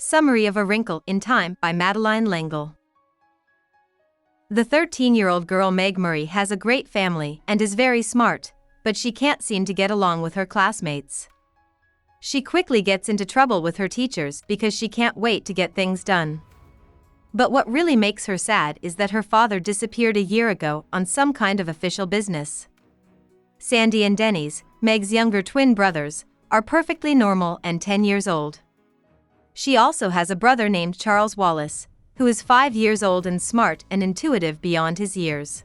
Summary of A Wrinkle in Time by Madeleine L'Engle. The 13-year-old girl Meg Murry has a great family and is very smart, but she can't seem to get along with her classmates. She quickly gets into trouble with her teachers because she can't wait to get things done. But what really makes her sad is that her father disappeared a year ago on some kind of official business. Sandy and Denny's, Meg's younger twin brothers, are perfectly normal and 10 years old. She also has a brother named Charles Wallace, who is 5 years old and smart and intuitive beyond his years.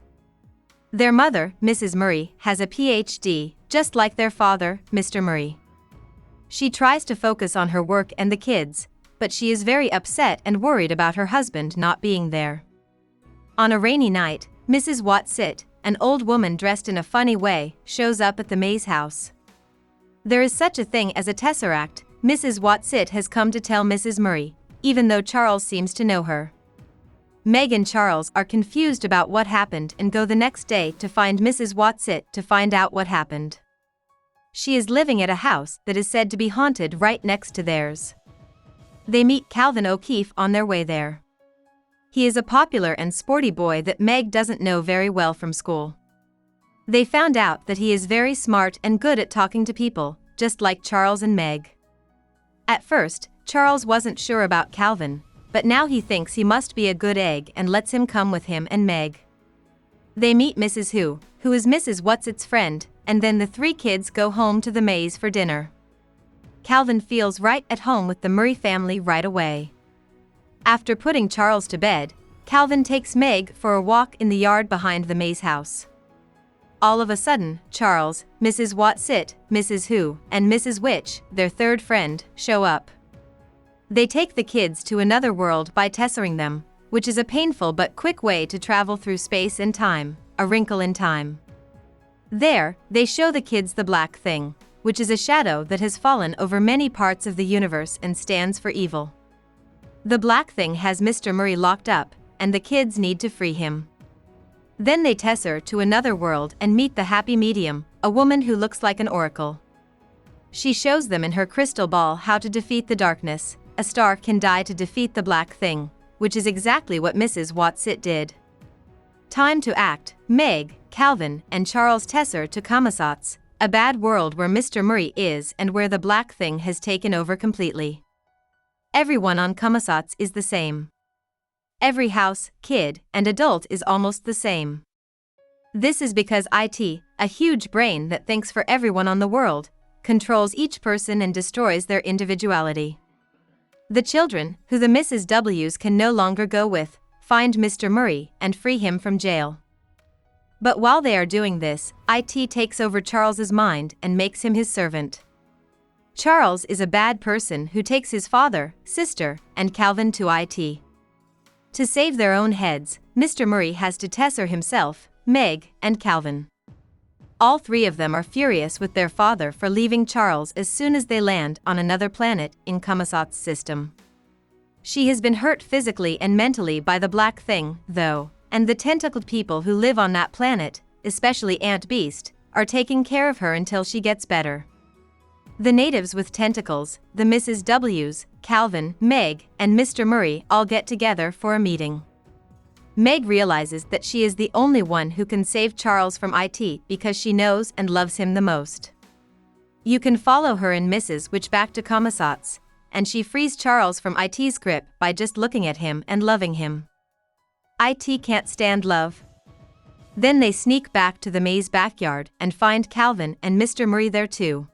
Their mother, Mrs. Murry, has a PhD, just like their father, Mr. Murry. She tries to focus on her work and the kids, but she is very upset and worried about her husband not being there. On a rainy night, Mrs. Watsit, an old woman dressed in a funny way, shows up at the Mays house. There is such a thing as a tesseract, Mrs. Watsit has come to tell Mrs. Murry, even though Charles seems to know her. Meg and Charles are confused about what happened and go the next day to find Mrs. Watsit to find out what happened. She is living at a house that is said to be haunted right next to theirs. They meet Calvin O'Keefe on their way there. He is a popular and sporty boy that Meg doesn't know very well from school. They found out that he is very smart and good at talking to people, just like Charles and Meg. At first, Charles wasn't sure about Calvin, but now he thinks he must be a good egg and lets him come with him and Meg. They meet Mrs. who is Mrs. Watsit's friend, and then the three kids go home to the Mays for dinner. Calvin feels right at home with the Murry family right away. After putting Charles to bed, Calvin takes Meg for a walk in the yard behind the Mays house. All of a sudden, Charles, Mrs. Watsit, Mrs. Who, and Mrs. Witch, their third friend, show up. They take the kids to another world by tessering them, which is a painful but quick way to travel through space and time, a wrinkle in time. There, they show the kids the black thing, which is a shadow that has fallen over many parts of the universe and stands for evil. The black thing has Mr. Murry locked up, and the kids need to free him. Then they tesser to another world and meet the happy medium, a woman who looks like an oracle. She shows them in her crystal ball how to defeat the darkness. A star can die to defeat the black thing, which is exactly what Mrs. Watsit did. Time to act. Meg, Calvin, and Charles tesser to Kamasats, a bad world where Mr. Murry is and where the black thing has taken over completely. Everyone on Kamasats is the same. Every house, kid, and adult is almost the same. This is because IT, a huge brain that thinks for everyone on the world, controls each person and destroys their individuality. The children, who the Mrs. W's can no longer go with, find Mr. Murry and free him from jail. But while they are doing this, IT takes over Charles's mind and makes him his servant. Charles is a bad person who takes his father, sister, and Calvin to IT. To save their own heads, Mr. Murry has to tesser himself, Meg, and Calvin. All three of them are furious with their father for leaving Charles as soon as they land on another planet in Kamasat's system. She has been hurt physically and mentally by the black thing, though, and the tentacled people who live on that planet, especially Aunt Beast, are taking care of her until she gets better. The natives with tentacles, the Mrs. W's, Calvin, Meg, and Mr. Murry all get together for a meeting. Meg realizes that she is the only one who can save Charles from IT because she knows and loves him the most. You can follow her in Mrs. Witch back to Kamasats, and she frees Charles from IT's grip by just looking at him and loving him. IT can't stand love. Then they sneak back to the Mays backyard and find Calvin and Mr. Murry there too.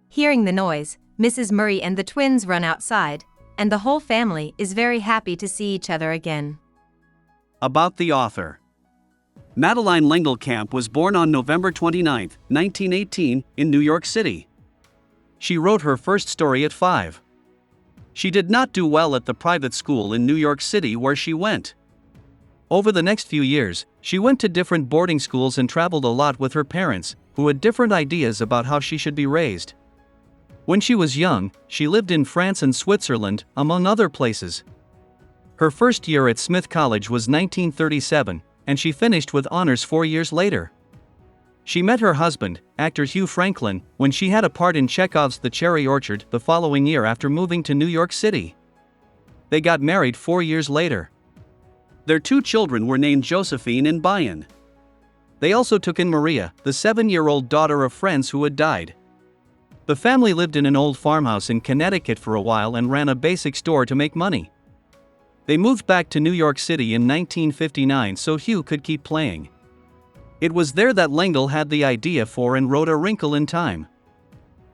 Hearing the noise, Mrs. Murry and the twins run outside, and the whole family is very happy to see each other again. About the author. Madeleine L'Engle Camp was born on November 29, 1918, in New York City. She wrote her first story at 5. She did not do well at the private school in New York City where she went. Over the next few years, she went to different boarding schools and traveled a lot with her parents, who had different ideas about how she should be raised. When she was young, she lived in France and Switzerland, among other places. Her first year at Smith College was 1937, and she finished with honors 4 years later. She met her husband, actor Hugh Franklin, when she had a part in Chekhov's The Cherry Orchard the following year after moving to New York City. They got married 4 years later. Their 2 children were named Josephine and Bion. They also took in Maria, the 7-year-old daughter of friends who had died. The family lived in an old farmhouse in Connecticut for a while and ran a basic store to make money. They moved back to New York City in 1959 so Hugh could keep playing. It was there that L'Engle had the idea for and wrote A Wrinkle in Time.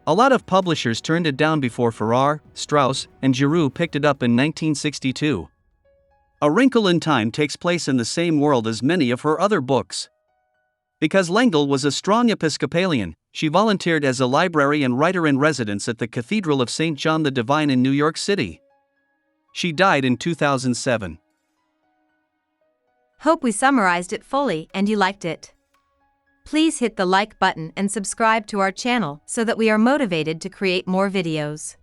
A lot of publishers turned it down before Farrar, Straus, and Giroux picked it up in 1962. A Wrinkle in Time takes place in the same world as many of her other books. Because L'Engle was a strong Episcopalian, she volunteered as a library and writer-in-residence at the Cathedral of St. John the Divine in New York City. She died in 2007. Hope we summarized it fully and you liked it. Please hit the like button and subscribe to our channel so that we are motivated to create more videos.